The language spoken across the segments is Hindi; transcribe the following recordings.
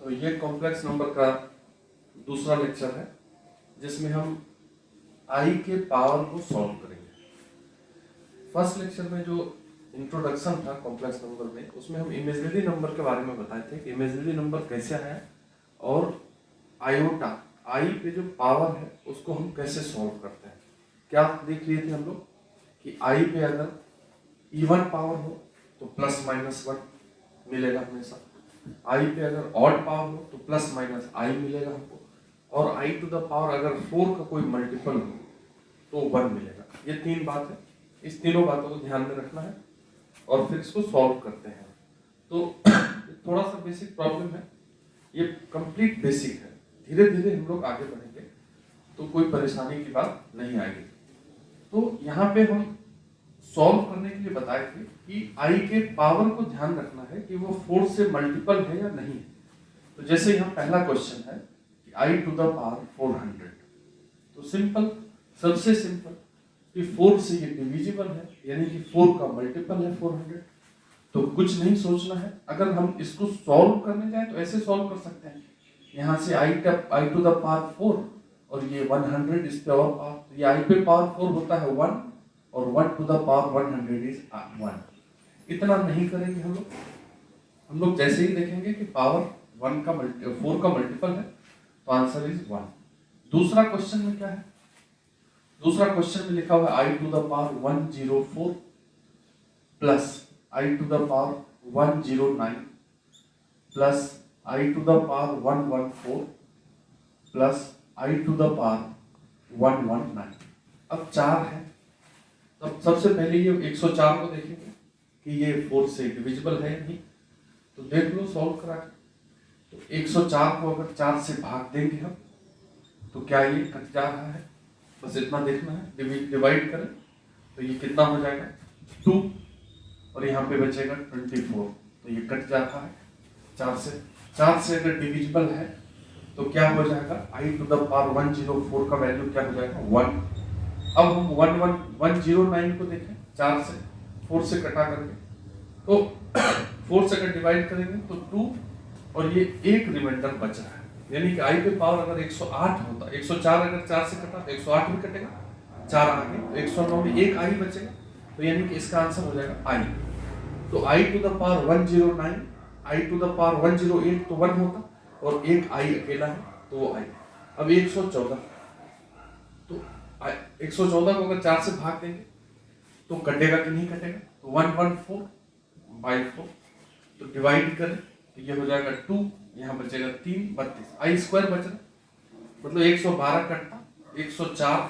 तो ये कॉम्प्लेक्स नंबर का दूसरा लेक्चर है जिसमें हम आई के पावर को सॉल्व करेंगे। फर्स्ट लेक्चर में जो इंट्रोडक्शन था कॉम्प्लेक्स नंबर में, उसमें हम इमेजिनरी नंबर के बारे में बताए थे कि इमेजिनरी नंबर कैसे है और आयोटा आई पे जो पावर है उसको हम कैसे सॉल्व करते हैं। क्या देख लिए थे हम लोग कि आई पे अगर इवन पावर हो तो प्लस माइनस वन मिलेगा हमेशा, आई पे अगर ऑड पावर हो तो प्लस माइनस आई मिलेगा हमको, और आई टू द पावर अगर 4 का कोई मल्टीपल हो तो 1 मिलेगा। ये तीन बात है, इस तीनों बातों को ध्यान में रखना है और फिर इसको सॉल्व करते हैं। तो थोड़ा सा बेसिक प्रॉब्लम है, ये कंप्लीट बेसिक है, धीरे धीरे हम लोग आगे बढ़ेंगे तो कोई परेशानी की बात नहीं आएगी। तो यहाँ पे हम सॉल्व करने के लिए बताए थे कि आई के पावर को ध्यान रखना है कि वो 4 से मल्टीपल है या नहीं। तो जैसे यहाँ पहला क्वेश्चन है कि आई टू द पावर 400, तो सिंपल, सबसे सिंपल कि 4 से ये डिविजिबल है, यानी कि 4 का मल्टीपल है 400। तो कुछ नहीं सोचना है, अगर हम इसको सॉल्व करने जाए तो ऐसे सॉल्व कर सकते हैं, यहाँ से आई टू द पावर 4 और ये 100 इस पे और पावर, तो ये आई पे पावर 4 होता है 1 और 1 टू द पावर 100 इज 1। इतना नहीं करेंगे हम लोग जैसे ही देखेंगे कि पावर 4 का मल्टीपल है तो आंसर इज 1। दूसरा क्वेश्चन में क्या है, दूसरा क्वेश्चन में लिखा हुआ है i to the power 104 plus i to the power 109 plus i to the power 114 plus i to the power 119। अब 4 है, तब सबसे पहले ये 104 को देखेंगे कि ये 4 से डिविजिबल है नहीं, तो देख लो सॉल्व करा के। तो 104 को अगर 4 से भाग देंगे हम तो क्या ये कट जा रहा है, बस इतना देखना है। डिवाइड करें तो ये कितना हो जाएगा 2 और यहाँ पे बचेगा 24, तो ये कट जाता है 4 से। 4 से अगर डिविजिबल है तो क्या हो जाएगा, आई टू द पावर 104 का वैल्यू क्या हो जाएगा 1। अब हम 109 को देखें, 4 से 4 से कटा करके, तो 4 से अगर डिवाइड करेंगे तो 2 और ये एक रिमाइंडर बच रहा है, यानी कि आई पे पावर अगर 108 होता, 104 अगर 4 से कटा तो 108 भी कटेगा, 4 आगे तो 109 में एक आई बचेगा, तो यानी कि इसका आंसर हो जाएगा आई। तो i to the power 109, i to the power 108 तो 1 होता और एक आई अकेला है तो वो आई। अब 114, तो 114 को अगर 4 से भाग देंगे तो कटेगा कि नहीं कटेगा, तो 114/4, तो डिवाइड करें तो ये हो जाएगा 2, यहाँ बचेगा 3, 32, आई स्क्वायर बच रहा, मतलब 112 कटता, 104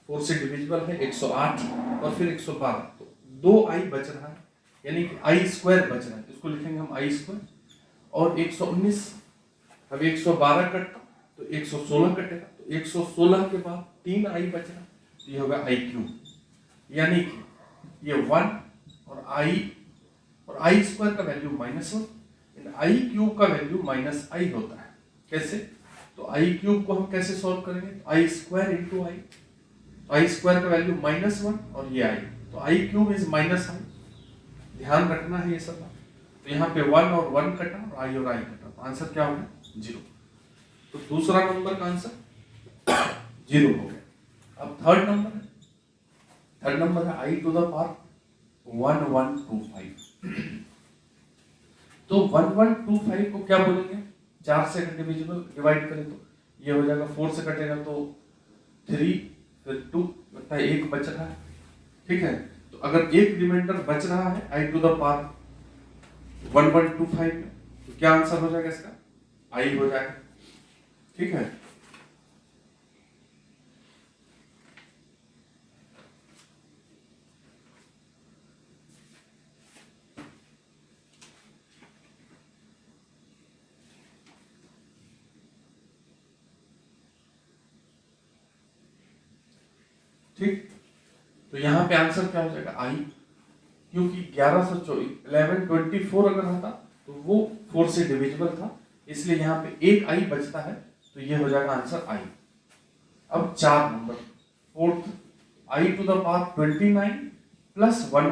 4 से डिविजिबल है, 108 और फिर 112, तो 2 आई बच रहा है, यानी कि आई स्क्वायर बच रहा है, इसको लिखेंगे हम आई स्क्वायर। और 119, अब 112 कटता तो 116 कटेगा, तो 116 के बाद 3 आई बच रहा, तो ये होगा आई क्यूब, यानी कि ये 1 और आई स्क्वायर का वैल्यू -1, आई क्यूब का वैल्यू -i होता है। कैसे, तो आई क्यूब को हम कैसे सॉल्व करेंगे, तो आई स्क्वायर इंटू आई, तो आई स्क्वायर का वैल्यू -1 और ये आई, तो आई क्यूब इज -i, ध्यान रखना है ये सब। तो यहाँ पे 1 और 1 कटा और आई कटा, तो आंसर क्या हो गया 0। तो दूसरा नंबर का आंसर 0 हो गया। अब थर्ड नंबर है आई टू द पावर 1125। तो 1125 को क्या बोलेंगे, 4 से अगर डिवाइड करें तो ये हो जाएगा, 4 से कटेगा तो 3 फिर 2 बटा 1 बच रहा है, ठीक है। तो अगर एक रिमाइंडर बच रहा है आई टू द पावर 1125 में, तो क्या आंसर हो जाएगा इसका, आई हो जाएगा, ठीक है। ठीक, तो यहाँ पे आंसर क्या हो जाएगा आई, क्योंकि 1124 अगर होता तो वो 4 से डिविजिबल था, इसलिए यहाँ पे एक आई बचता है, तो ये हो जाएगा आंसर आई। अब 4 number, fourth, I to the power 29 plus 1/i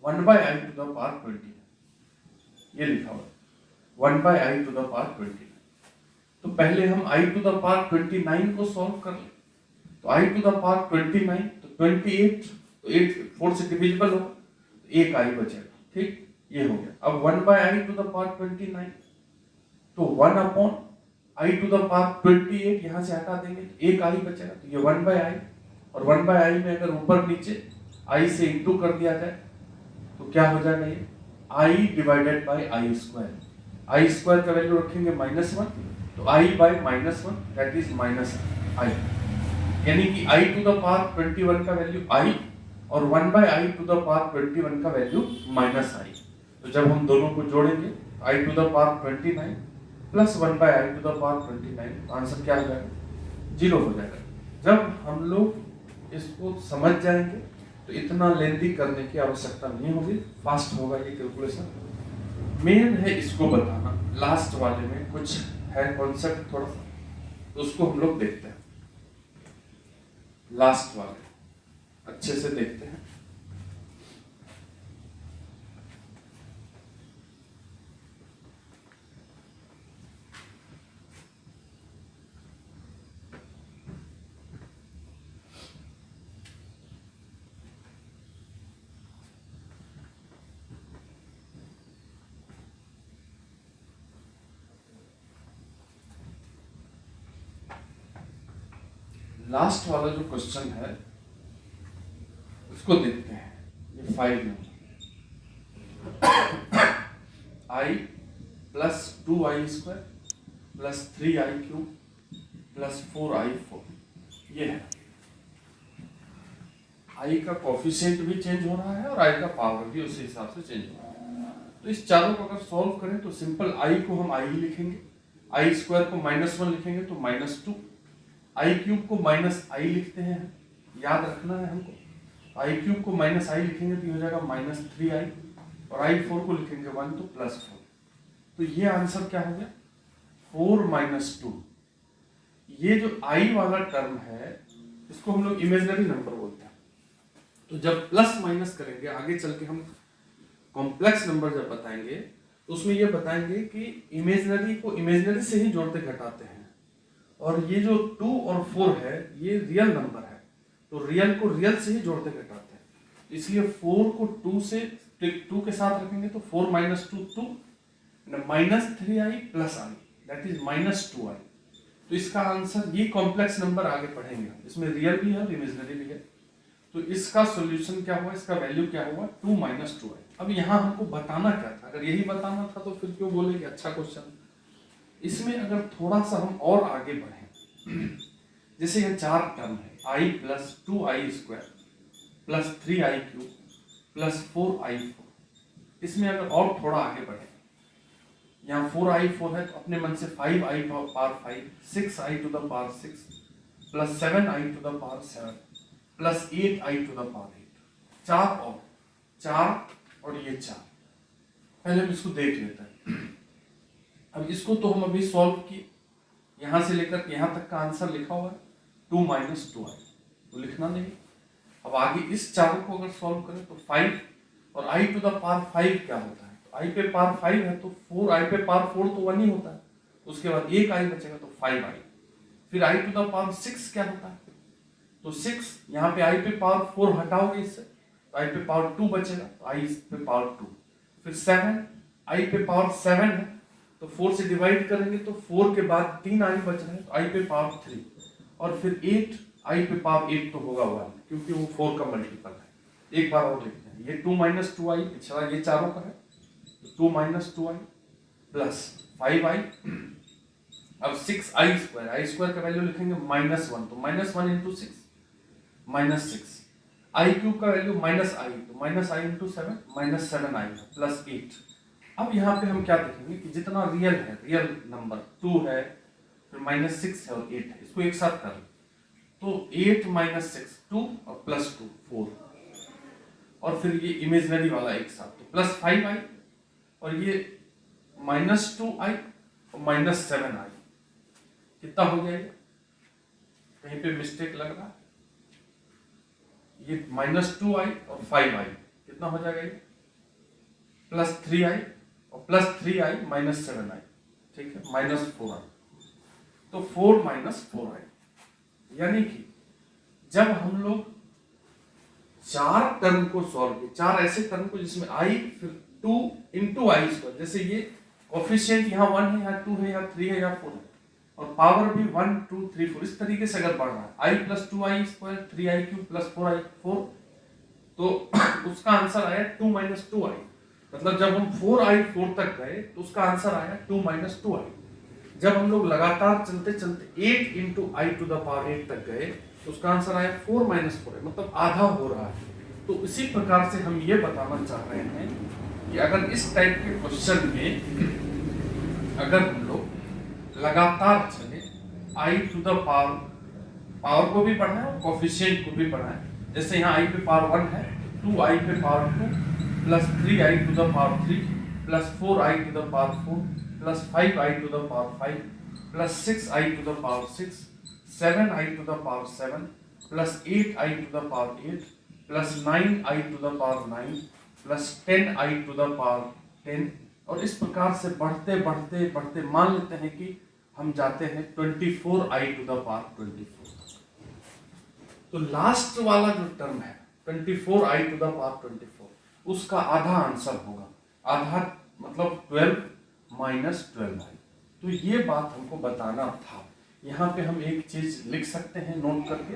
to the power 29, ये लिखा हुआ 1/i टू द पावर 29। तो पहले हम i टू द पावर 29 को सॉल्व कर लें। तो i टू द पावर 29 तो 28, तो 8 4 से डिविजिबल होगा, तो एक i बचेगा। ठीक, ये हो गया। अब 1 by i to the power 29, तो 1 upon i to the power 28 यहाँ से हटा देंगे तो एक i बचेगा, तो ये 1 by i, और 1 by i में अगर ऊपर नीचे i से इंटू कर दिया जाए तो क्या हो जाएगा, ये i divided by I square. I square का वैल्यू रखेंगे -1, तो i by -1 that is -i, यानी कि i टू द पावर 21 का वैल्यू i और 1 by i to the power 21 का वैल्यू -i। तो जब हम दोनों को जोड़ेंगे i to the power 29 plus 1 by i to the power 29, answer क्या हो जाएगा, 0 हो जाएगा। जब हम लोग इसको समझ जाएंगे तो इतना लेंथी करने की आवश्यकता नहीं होगी, फास्ट होगा ये कैलकुलेशन। मेन है इसको बताना, लास्ट वाले में कुछ है कॉन्सेप्ट थोड़ा सा, तो उसको हम लोग देखते हैं। लास्ट वाले अच्छे से देखते हैं। लास्ट वाला जो क्वेश्चन है उसको देखते हैं। ये 5 number i plus 2i square plus 3i cube plus 4i4, ये है। i का कोफिशिएंट भी चेंज हो रहा है और i का पावर भी उसी हिसाब से चेंज हो रहा है। तो इस चारों को अगर सॉल्व करें तो सिंपल i को हम i लिखेंगे, i स्क्वायर को -1 लिखेंगे तो -2, i क्यूब को -i लिखते हैं, याद रखना है हमको। i क्यूब को -i लिखेंगे तो ये हो जाएगा -3i, और i4 को लिखेंगे 1 तो +4। तो ये आंसर क्या हो गया, 4 - 2। ये जो i वाला टर्म है इसको हम लोग इमेजिनरी नंबर बोलते हैं। तो जब प्लस माइनस करेंगे आगे चल के, हम कॉम्प्लेक्स नंबर जब बताएंगे तो उसमें ये बताएंगे कि इमेजिनरी को इमेजिनरी से ही जोड़ते घटाते हैं, और ये जो 2 और 4 है ये रियल नंबर है, तो रियल को रियल से ही जोड़ते घटाते हैं। इसलिए 4 को 2 से 2 के साथ रखेंगे तो 4 - 2 2, -3i plus i that is -2i। तो इसका आंसर, ये कॉम्प्लेक्स नंबर आगे पढ़ेंगे, इसमें रियल भी है और इमेजिनरी भी है। तो इसका सॉल्यूशन क्या हुआ, इसका वैल्यू क्या हुआ, 2 - 2i। अब यहाँ हमको बताना क्या था, अगर यही बताना था तो फिर क्यों बोलेंगे अच्छा क्वेश्चन। इसमें अगर थोड़ा सा हम और आगे बढ़ें, जैसे ये 4 टर्म है, i plus 2i square plus 3i cube plus 4i4, इसमें अगर और थोड़ा आगे बढ़े, यहाँ 4i4 है तो अपने मन से 5i to the power 5, 6i to the power 6 plus 7i to the power 7 plus 8i to the power 8, 4 और ये 4। पहले हम इसको देख लेते हैं। अब इसको तो हम अभी सॉल्व किए, यहाँ से लेकर यहाँ तक का आंसर लिखा हुआ है 2 - 2i, तो लिखना नहीं। अब आगे इस चारों को अगर सॉल्व करें तो 5 और i टू द पावर 5 क्या होता है, तो i पे पावर 5 है तो 4i पे पावर 4 तो 1 ही होता है, उसके बाद एक i बचेगा तो 5i। फिर i टू द पावर 6 क्या होता है, तो 6, यहाँ पे i पे पावर 4 हटाओगे इससे तो i पे पावर 2 बचेगा, तो i पे पावर 2। फिर 7, i पे पावर 7 है तो 4 से डिवाइड करेंगे तो 4 के बाद 3 i बच रहे हैं तो i पे पावर 3, और फिर 8, i पे पावर 8 तो होगा 1 क्योंकि वो 4 का मल्टीपल है। एक बार और लिखते हैं, ये 2 - 2i पिछला ये चारों का है, तो 2 - 2i प्लस 5i। अब 6i स्क्वायर, i स्क्वायर का वैल्यू लिखेंगे -1 तो -1 इंटू 6 -6, i क्यूब का वैल्यू -i तो -i इंटू 7 -7i प्लस 8। अब यहाँ पे हम क्या देखेंगे कि जितना रियल है, रियल नंबर 2 है, फिर -6 है और 8 है, इसको एक साथ कर तो 8 - 6 2 और प्लस 2 4, और फिर ये इमेजिनरी वाला एक साथ तो प्लस 5i, और ये -2i और -7i, कितना हो गया ये, कहीं पे मिस्टेक लग रहा है, ये -2i और 5i कितना हो जाएगा ये, +3i और +3i -7i, ठीक है, -4i। तो 4 माइनस 4i, यानी कि जब हम लोग चार टर्म को सॉल्व किए, चार ऐसे टर्म को जिसमें i फिर 2 इंटू आई स्क्वायर, जैसे ये कोफिशिएंट यहाँ 1 है, यहाँ 2 है, यहाँ 3 है, यहाँ 4 है, और पावर भी 1 2 3 4 इस तरीके से अगर बढ़ रहा है, i plus 2i square 3i cube plus 4i 4, तो उसका आंसर आया 2 माइनस 2i। मतलब जब हम 4i 4 तक गए तो उसका आंसर आया 2 माइनस 2i। जब हम लोग लगातार चलते चलते 8 into I to the power 8 तक गए तो उसका आंसर आया 4 माइनस 4, मतलब आधा हो रहा है। तो इसी प्रकार से हम ये बताना चाह रहे हैं कि अगर इस टाइप के क्वेश्चन में अगर हम लोग लगातार चले, आई टू द पावर को भी बढ़ाएं और कोफिशिएंट को भी बढ़ाएं, जैसे यहाँ आई पे पावर 1 है, 2i पे power 2 plus 3i to the power 3 plus 4i to the power 4 plus 5i to the power 5 plus 6i to the power 6 7i to the power 7 plus 8i to the power 8 plus 9i to the power 9 plus 10i to the power 10, और इस प्रकार से बढ़ते बढ़ते बढ़ते मान लेते हैं कि हम जाते हैं 24i टू द पावर 24। तो लास्ट वाला जो टर्म है 24i टू द पावर 24, उसका आधा आंसर होगा, आधा मतलब 12 माइनस 12i। तो ये बात हमको बताना था। यहाँ पे हम एक चीज लिख सकते हैं नोट करके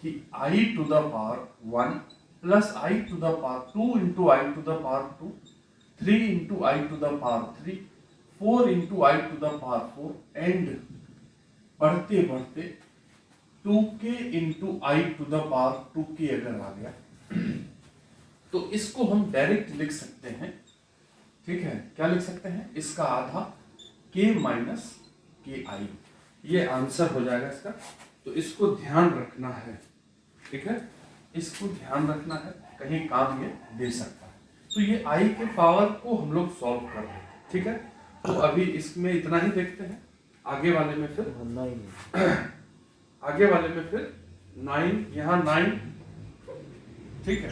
कि i to the power 1 plus i to the power 2 into I to the power 2 3 into I to the power 3 4 into I to the power 4 and बढ़ते बढ़ते 2k into I to the power 2k अगर आ गया तो इसको हम डायरेक्ट लिख सकते हैं। ठीक है, क्या लिख सकते हैं? इसका आधा k माइनस के आई, ये आंसर हो जाएगा इसका। तो इसको ध्यान रखना है, ठीक है, इसको ध्यान रखना है, कहीं काम ये दे सकता है। तो ये आई के पावर को हम लोग सॉल्व कर रहे हैं, ठीक है। तो अभी इसमें इतना ही देखते हैं, आगे वाले में फिर 9, यहाँ 9, ठीक है।